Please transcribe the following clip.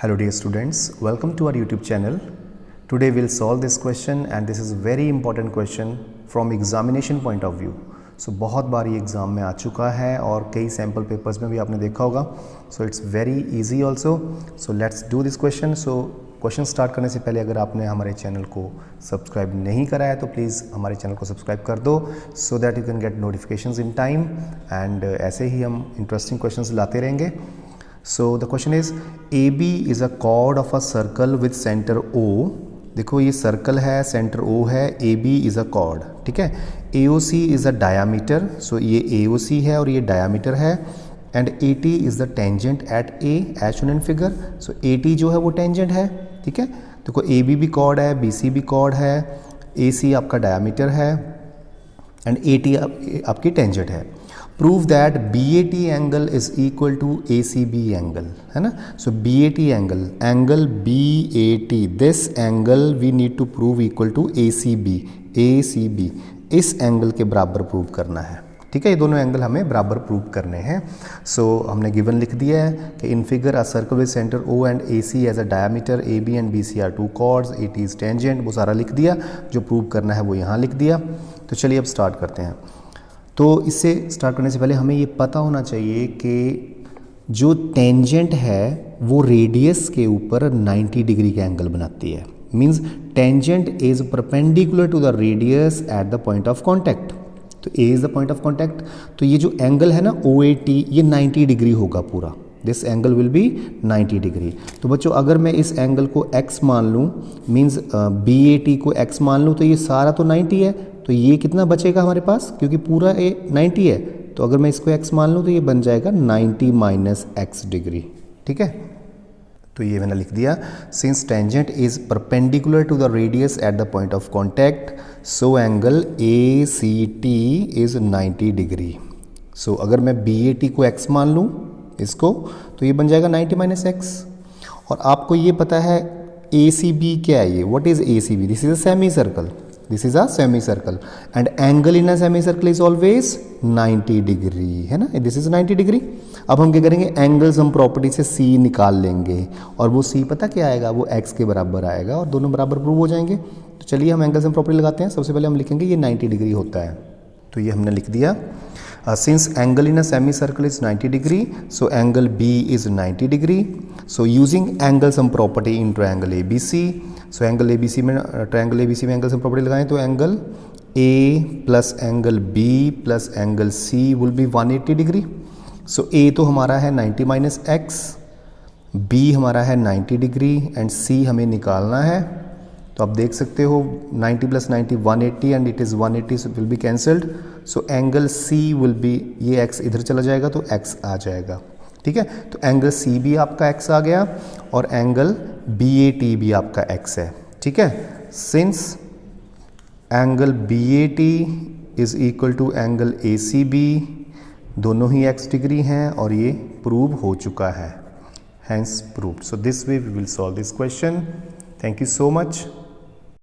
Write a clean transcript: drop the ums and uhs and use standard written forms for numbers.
Hello dear students, welcome to our YouTube channel. Today we'll solve this question and this is a very important question from examination point of view. So बहुत बार ये exam में आ चुका है और कई sample papers में भी आपने देखा होगा. So it's very easy also. So let's do this question. So question start करने से पहले अगर आपने हमारे चैनल को सब्सक्राइब नहीं करा है तो प्लीज़ हमारे चैनल को सब्सक्राइब कर दो so that you can get notifications in time and ऐसे ही हम इंटरेस्टिंग क्वेश्चंस लाते रहेंगे. So the question is AB is a chord of a circle with center O. देखो ये सर्कल है, सेंटर O है, AB is a chord. ठीक है. AOC is a diameter. So ये AOC है और ये diameter है. And AT is the tangent at A as shown in figure. So AT जो है वो tangent है. ठीक है. देखो AB भी chord है, BC भी chord है, AC आपका diameter है and AT आपकी tangent है. Prove that BAT angle is equal to ACB angle, है ना. So BAT angle BAT, this angle we need to prove equal to ACB, इस एंगल के बराबर प्रूव करना है. ठीक है, ये दोनों एंगल हमें बराबर प्रूव करने हैं. सो हमने गिवन लिख दिया है कि in figure a circle with centre O and AC as a diameter AB and BC are two chords, AT is tangent, वो सारा लिख दिया. जो प्रूव करना है वो यहाँ लिख दिया. तो चलिए अब स्टार्ट करते हैं. तो इससे स्टार्ट करने से पहले हमें ये पता होना चाहिए कि जो टेंजेंट है वो रेडियस के ऊपर 90 डिग्री का एंगल बनाती है. Means tangent is perpendicular to the radius at the point of contact. तो A is the point of contact. तो ये जो एंगल है ना OAT, ये 90 डिग्री होगा पूरा. This angle will be 90 degree. तो बच्चों अगर मैं इस एंगल को x मान लूँ, मीन्स BAT को x मान लूँ, तो ये सारा तो 90 है. तो ये कितना बचेगा हमारे पास, क्योंकि पूरा ए 90 है. तो अगर मैं इसको x मान लूँ तो ये बन जाएगा 90 माइनस x डिग्री. ठीक है. तो ये मैंने लिख दिया. Since tangent is perpendicular to the radius at the point of contact, so angle ACT is 90 degree. So अगर मैं BAT को x मान लूँ इसको, तो ये बन जाएगा 90 माइनस x. और आपको ये पता है ACB क्या है. ये what is ACB? This is a semi circle. This is a semi circle and angle in a semi circle is always 90 degree, है ना. This is 90 degree. अब हम क्या करेंगे, एंगल्स हम प्रॉपर्टी से C निकाल लेंगे और वो C पता क्या आएगा, वो x के बराबर आएगा और दोनों बराबर प्रूव हो जाएंगे. तो चलिए हम एंगल्स हम प्रॉपर्टी लगाते हैं. सबसे पहले हम लिखेंगे ये 90 डिग्री होता है. तो ये हमने लिख दिया. Since angle in a semi circle is 90 degree, so angle B is 90 degree. So using angle sum property in triangle ABC. So angle ABC में, ट्रायंगल ABC में एंगल सम प्रॉपर्टी लगाएं तो angle A plus angle B plus angle C will be 180 degree. So A तो हमारा है 90 minus x, B हमारा है 90 degree and C हमें निकालना है. तो आप देख सकते हो 90 plus 90 180 and it is 180, so will be cancelled. So angle C will be, ये x इधर चला जाएगा तो x आ जाएगा. ठीक है. तो एंगल C भी आपका x आ गया और एंगल BAT भी आपका x है. ठीक है. Since angle BAT is equal to angle ACB, दोनों ही x डिग्री हैं और ये प्रूव हो चुका है. Hence proved. So this way we will solve this question. Thank you so much.